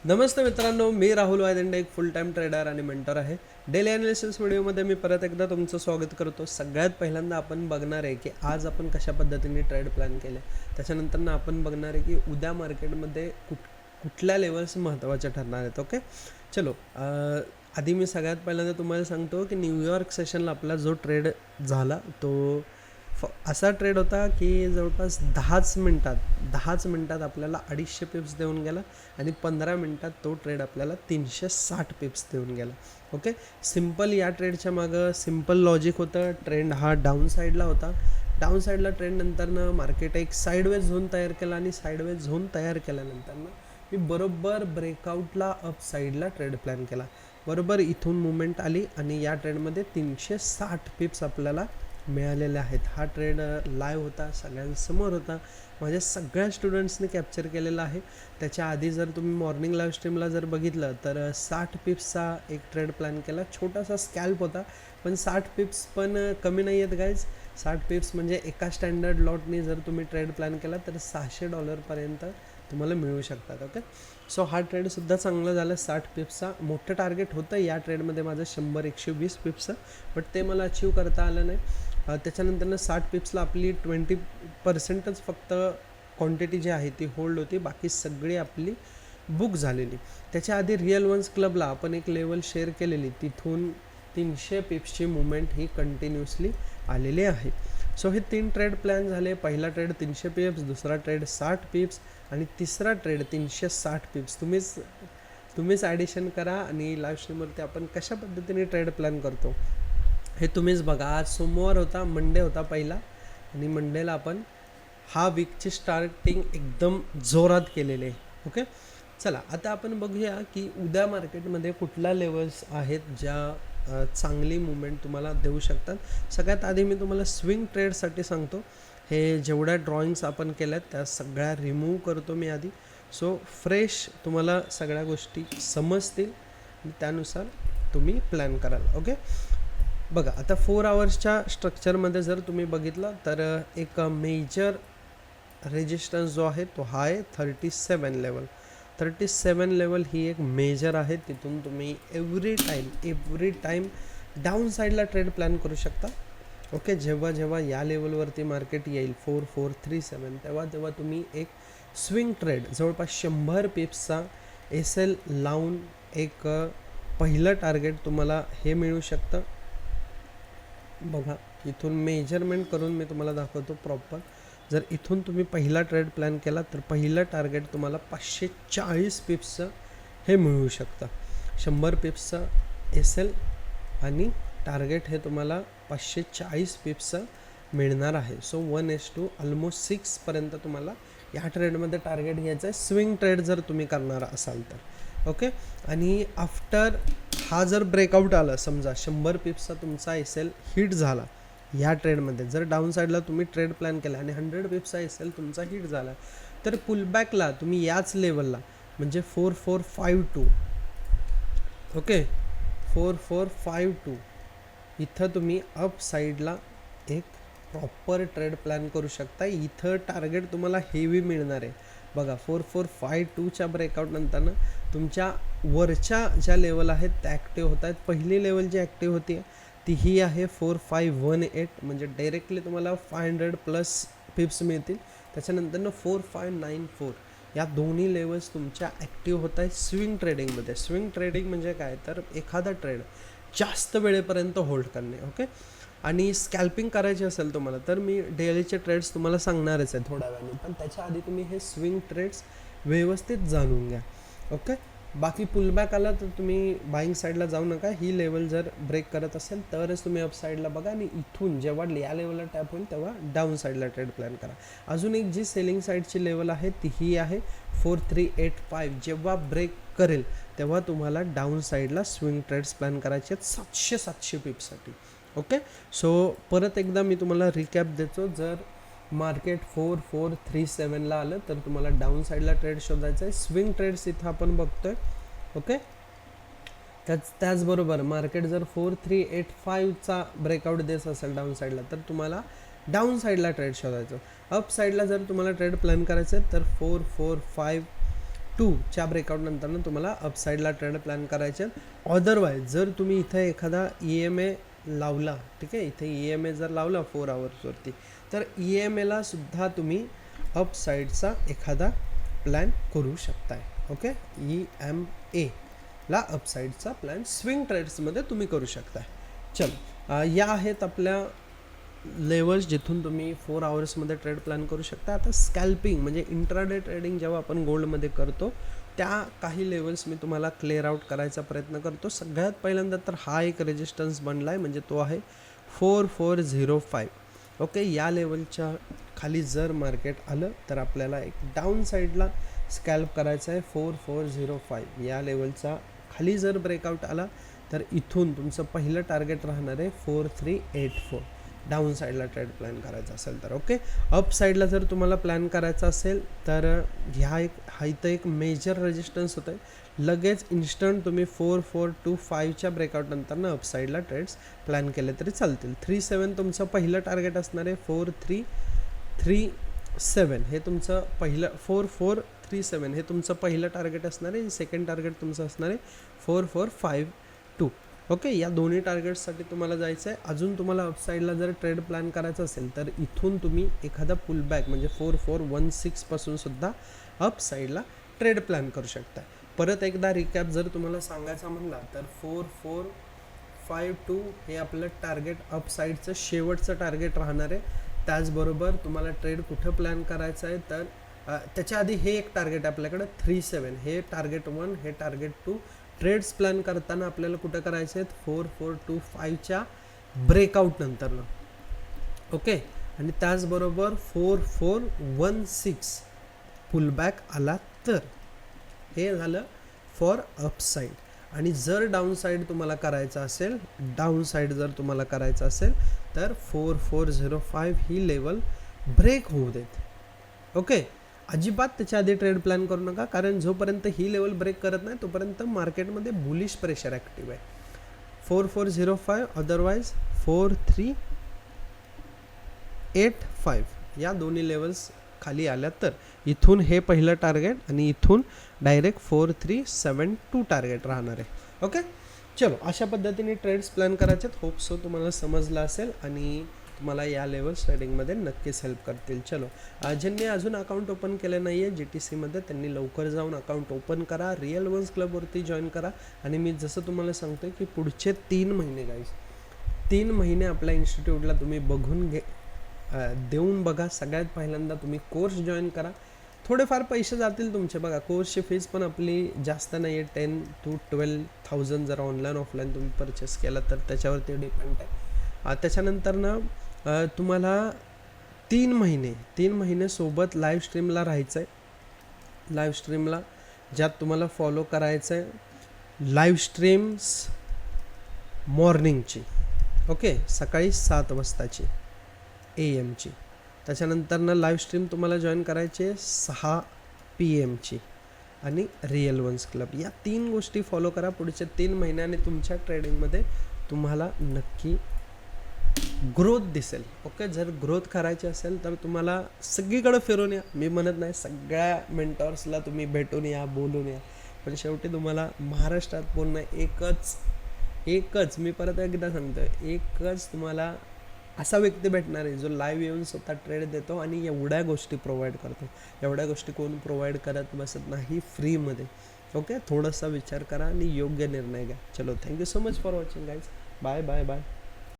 नमस्ते मित्रांनो, मी राहुल वायदंडे, एक फुल time trader आणि मेंटर आहे. डेली ॲनालिसिस व्हिडिओमध्ये मी परत एकदा तुमचं स्वागत करतो. सगळ्यात पहिल्यांदा आपण बघणार आहे की आज आपण कशा पद्धतीने ट्रेड प्लॅन केले. त्याच्यानंतर आपण बघणार आहे की उद्या मार्केटमध्ये कुठल्या लेवल्स महत्त्वाच्या ठरणार आहेत. ओके, चलो. आधी मी सगळ्यात पहिल्यांदा तुम्हाला सांगतो की न्यूयॉर्क सेशनला आपला जो ट्रेड झाला तो असा ट्रेड होता की जवळपास 10च मिनटात आपल्याला 250 पिप्स देऊन गेला आणि 15 मिनटात तो ट्रेड आपल्याला 360 पिप्स देऊन गेला. ओके, सिम्पल या ट्रेडच्या मागं सिम्पल लॉजिक होतं. ट्रेंड हा डाऊन साईडला होता. डाऊन साईडला ट्रेंड नंतरनं मार्केट एक साईडवेज झोन तयार केला आणि साईडवेज झोन तयार केल्यानंतरनं मी बरोबर ब्रेकआउटला अप साईडला ट्रेड प्लॅन केला. बरोबर इथून मुवमेंट आली आणि या ट्रेडमध्ये 360 पिप्स आपल्याला मिळालेले आहेत. हा ट्रेड लाईव्ह होता, सगळ्यांसमोर होता, माझ्या सगळ्या स्टुडंट्सने कॅप्चर केलेला आहे. त्याच्या आधी जर तुम्ही मॉर्निंग लाईव्ह स्ट्रीमला जर बघितलं तर 60 पिप्सचा एक ट्रेड प्लॅन केला. छोटासा स्कॅल्प होता, पण 60 पिप्स पण कमी नाही आहेत गाईज. 60 पिप्स म्हणजे एका स्टँडर्ड लॉटनी जर तुम्ही ट्रेड प्लॅन केला तर $600 तुम्हाला मिळू शकतात. ओके, सो हा ट्रेडसुद्धा चांगला झाला. 60 पिप्सचा मोठं टार्गेट होतं या ट्रेडमध्ये माझं 100-120 पिप्सचं, बट ते मला अचीव करता आलं नाही. त्याच्यानंतरनं 60 पिप्सला आपली 20%च फक्त क्वांटिटी जी आहे ती होल्ड होती, बाकी सगळी आपली बुक झालेली. त्याच्या आधी रिअल वन्स क्लबला आपण एक लेवल शेअर केलेली, तिथून 300 पिप्सची मुवमेंट ही कंटिन्युअसली आलेली आहे. सो हे 3 ट्रेड प्लॅन झाले. पहिला ट्रेड 300 पिप्स, दुसरा ट्रेड 60 पिप्स आणि तिसरा ट्रेड 360 पिप्स. तुम्हीच ॲडिशन करा आणि लाईव्ह स्ट्रीमवरती आपण कशा पद्धतीने ट्रेड प्लॅन करतो हे तुम्हीच बघा. आज सोमवार होता, मंडे होता पहिला, आणि मंडेला आपण हा वीकची स्टार्टिंग एकदम जोरात केलेली आहे. ओके, चला आता आपण बघूया की उद्या मार्केटमध्ये कुठल्या लेवल्स आहेत ज्या चांगली मुवमेंट तुम्हाला देऊ शकतात. सगळ्यात आधी मी तुम्हाला स्विंग ट्रेडसाठी सांगतो. हे जेवढ्या ड्रॉइंग्स आपण केल्यात त्या सगळ्या रिमूव्ह करतो मी आधी, सो फ्रेश तुम्हाला सगळ्या गोष्टी समजतील आणि त्यानुसार तुम्ही प्लॅन कराल. ओके, बघा आता 4 आवर्सच्या स्ट्रक्चरमध्ये जर तुम्ही बघितलं तर एक मेजर रेजिस्टन्स जो आहे तो हा आहे 37 लेवल. 37 लेवल ही एक मेजर आहे. तिथून तुम्ही एव्हरी टाईम डाऊन साईडला ट्रेड प्लॅन करू शकता. ओके, जेव्हा या लेवलवरती मार्केट येईल 4437 तेव्हा तुम्ही एक स्विंग ट्रेड जवळपास 100 पिप्सचा SL लावून एक पहिलं टार्गेट तुम्हाला हे मिळू शकतं. बघा इथून मेजरमेंट करून मी तुम्हाला दाखवतो प्रॉपर. जर इथून तुम्ही पहिला ट्रेड प्लॅन केला तर पहिलं टार्गेट तुम्हाला 540 पिप्सचं हे मिळू शकतं. 100 पिप्सचं SL आणि टार्गेट हे तुम्हाला 540 पिप्सचं मिळणार आहे. सो 1:2 ऑलमोस्ट 6पर्यंत तुम्हाला या ट्रेडमध्ये टार्गेट घ्यायचं आहे, स्विंग ट्रेड जर तुम्ही करणार असाल तर. ओके, आणि आफ्टर हा जर ब्रेकआउट आला, समजा 100 पिप्सचा तुमचा SL हिट झाला या ट्रेडमध्ये, जर डाऊन साईडला तुम्ही ट्रेड प्लॅन केला आणि 100 पिप्सचा SL तुमचा हिट झाला तर पुलबॅकला तुम्ही याच लेवलला म्हणजे 4452, ओके 4452 इथं तुम्ही अप साईडला एक प्रॉपर ट्रेड प्लॅन करू शकता. इथं टार्गेट तुम्हाला हेवी मिळणार आहे. बघा 4452च्या ब्रेकआउट नंतरनं तुमच्या वरच्या ज्या लेवल आहेत त्या ॲक्टिव्ह होत आहेत. पहिली लेवल जी ॲक्टिव्ह होती ती ही आहे 4518, म्हणजे डायरेक्टली तुम्हाला 500+ पिप्स मिळतील. त्याच्यानंतरनं 4594 या दोन्ही लेवल्स तुमच्या ॲक्टिव्ह होत आहेत स्विंग ट्रेडिंगमध्ये. स्विंग ट्रेडिंग म्हणजे काय तर एखादा ट्रेड जास्त वेळेपर्यंत होल्ड करणे. ओके, आणि स्कॅल्पिंग करायची असेल तुम्हाला तर मी डेलीचे ट्रेड्स तुम्हाला सांगणारच आहे थोड्या वेळाने, पण त्याच्या आधी तुम्ही हे स्विंग ट्रेड्स व्यवस्थित जाणून घ्या. ओके, बाकी पुलबॅक आला तर तुम्ही बाईंग साईडला जाऊ नका. ही लेवल जर ब्रेक करत असेल तरच तुम्ही अप साईडला बघा, आणि इथून जेव्हा या लेवलला टॅप होईल तेव्हा डाऊन साईडला ट्रेड प्लॅन करा. अजून एक जी सेलिंग साईडची लेवल आहे ती ही आहे 4385. जेव्हा ब्रेक करेल तेव्हा तुम्हाला डाऊन साईडला स्विंग ट्रेड्स प्लॅन करायचे आहेत 700 पिप्ससाठी. ओके, सो परत एकदा मी तुम्हाला रिकॅप देतो. जर मार्केट 4437ला आलं तर तुम्हाला डाऊन साईडला ट्रेड शोधायचं आहे. स्विंग ट्रेड्स इथं आपण बघतोय. ओके, त्याचबरोबर मार्केट जर 4385चा ब्रेकआउट देत असेल डाऊन साईडला तर तुम्हाला डाऊन साईडला ट्रेड शोधायचं. अप साईडला जर तुम्हाला ट्रेड प्लॅन करायचं आहे तर 445 2च्या ब्रेकआउट नंतर तुम्हाला अपसाईडला ट्रेड प्लॅन करायचे. अदरवाईज जर तुम्ही इथे एखादा EMA लावला, ठीक आहे, इथे EMA जर लावला 4 आवर्सवरती, तर EMAला सुद्धा तुम्ही अपसाईडचा एखादा प्लॅन करू शकताय. ओके, EMAला अपसाईडचा प्लॅन स्विंग ट्रेड्समध्ये तुम्ही करू शकताय. चल, या आहेत आपल्या लेवल्स जिथून तुम्ही 4 आवर्समध्ये ट्रेड प्लॅन करू शकता. आता स्कॅल्पिंग म्हणजे इंट्राडे ट्रेडिंग जेव्हा आपण गोल्डमध्ये करतो त्या काही लेवल्स मी तुम्हाला क्लिअर आउट करायचा प्रयत्न करतो. सगळ्यात पहिल्यांदा तर हा एक रेजिस्टन्स बनला आहे, म्हणजे तो आहे 4405. ओके, या लेवलच्या खाली जर मार्केट आलं तर आपल्याला एक डाऊन साईडला स्कॅल्प करायचा आहे 4405. या लेवलचा खाली जर ब्रेकआउट आला तर इथून तुमचं पहिलं टार्गेट राहणार आहे 4384. डाऊन साईडला ट्रेड प्लॅन करायचा असेल तर. ओके, अप साईडला जर तुम्हाला प्लॅन करायचा असेल तर हा इथं एक मेजर रेजिस्टन्स होतं आहे. लगेच इन्स्टंट तुम्ही 4425च्या ब्रेकआउट नंतर अप साईडला ट्रेड्स प्लॅन केले तरी चालतील. 37 तुमचं पहिलं टार्गेट असणार आहे. 4337 हे तुमचं पहिलं 4437 हे तुमचं पहिलं टार्गेट असणार आहे. सेकंड टार्गेट तुमचं असणार आहे 4452. ओके, या दोन्ही टार्गेट्ससाठी तुम्हाला जायचं आहे. अजून तुम्हाला अपसाईडला जर ट्रेड प्लॅन करायचं असेल तर इथून तुम्ही एखादा पुलबॅक म्हणजे 4416पासून सुद्धा अपसाईडला ट्रेड प्लॅन करू शकता. परत एकदा रिकॅप जर तुम्हाला सांगायचा म्हणला तर 4452 हे आपलं टार्गेट अपसाईडचं शेवटचं टार्गेट राहणार आहे. त्याचबरोबर तुम्हाला ट्रेड कुठं प्लॅन करायचं आहे तर त्याच्या आधी हे एक टार्गेट आपल्याकडे 37 हे टार्गेट 1 हे टार्गेट 2. ट्रेड्स प्लॅन करताना आपल्याला कुठं करायचे आहेत 4425च्या ब्रेकआउट नंतरनं. ओके, आणि त्याचबरोबर 4416 पुलबॅक आला तर हे झालं फॉर अपसाईड. आणि जर डाऊन साईड तुम्हाला करायचं असेल तर 4405 ही लेवल ब्रेक होऊ देत. ओके, अजिबात त्याच्या आधी ट्रेड प्लॅन करू नका, कारण जोपर्यंत ही लेवल ब्रेक करत नाही तोपर्यंत मार्केटमध्ये बुलिश प्रेशर ॲक्टिव्ह आहे. 4405 अदरवाईज 4385 या दोन्ही लेवल्स खाली आल्या तर इथून हे पहिलं टार्गेट आणि इथून डायरेक्ट 4372 टार्गेट राहणार आहे. ओके, चलो, अशा पद्धतीने ट्रेड्स प्लॅन करायचे. होप सो तुम्हाला समजलं असेल आणि तुम्हाला या लेवल्स ट्रेडिंगमध्ये नक्कीच हेल्प करतील. चलो, ज्यांनी अजून अकाउंट ओपन केलं नाही आहे GTCमध्ये त्यांनी लवकर जाऊन अकाउंट ओपन करा. रिअल वन्स क्लबवरती जॉईन करा. आणि मी जसं तुम्हाला सांगतो की पुढचे 3 महिने गाईज 3 महिने आपल्या इन्स्टिट्यूटला तुम्ही बघून देऊन बघा. सगळ्यात पहिल्यांदा तुम्ही कोर्स जॉईन करा. थोडेफार पैसे जातील तुमचे. बघा, कोर्सची फीज पण आपली जास्त नाही आहे. 10,000 to 12,000 जर ऑनलाईन ऑफलाईन तुम्ही परचेस केला तर त्याच्यावरती डिपेंड आहे. त्याच्यानंतरनं तुम्हाला 3 महिने सोबत लाईव्ह स्ट्रीमला राहायचं आहे. लाईव्ह स्ट्रीमला ज्यात तुम्हाला फॉलो करायचं आहे लाईव्ह स्ट्रीम्स मॉर्निंगची. ओके, सकाळी 7 वाजताची AM. त्याच्यानंतरनं लाईव्ह स्ट्रीम तुम्हाला जॉईन करायची 6 PM आणि रिअल वन्स क्लब. या 3 गोष्टी फॉलो करा. पुढच्या 3 महिन्याने तुमच्या ट्रेडिंगमध्ये तुम्हाला नक्की ग्रोथ दिसेल. ओके, जर ग्रोथ करायची असेल तर तुम्हाला सगळीकडे फिरून या. मी म्हणत नाही सगळ्या मेंटॉर्सला तुम्ही भेटून या, बोलून या, पण शेवटी तुम्हाला महाराष्ट्रात पूर्ण एकच मी परत एकदा सांगतो, एकच तुम्हाला असा व्यक्ती भेटणार आहे जो लाईव्ह येऊन स्वतः ट्रेड देतो आणि एवढ्या गोष्टी प्रोव्हाइड करतो. एवढ्या गोष्टी कोण प्रोव्हाइड करत बसत नाही फ्रीमध्ये. ओके, थोडासा विचार करा आणि योग्य निर्णय घ्या. चलो, thank you so much for watching guys. Bye bye bye.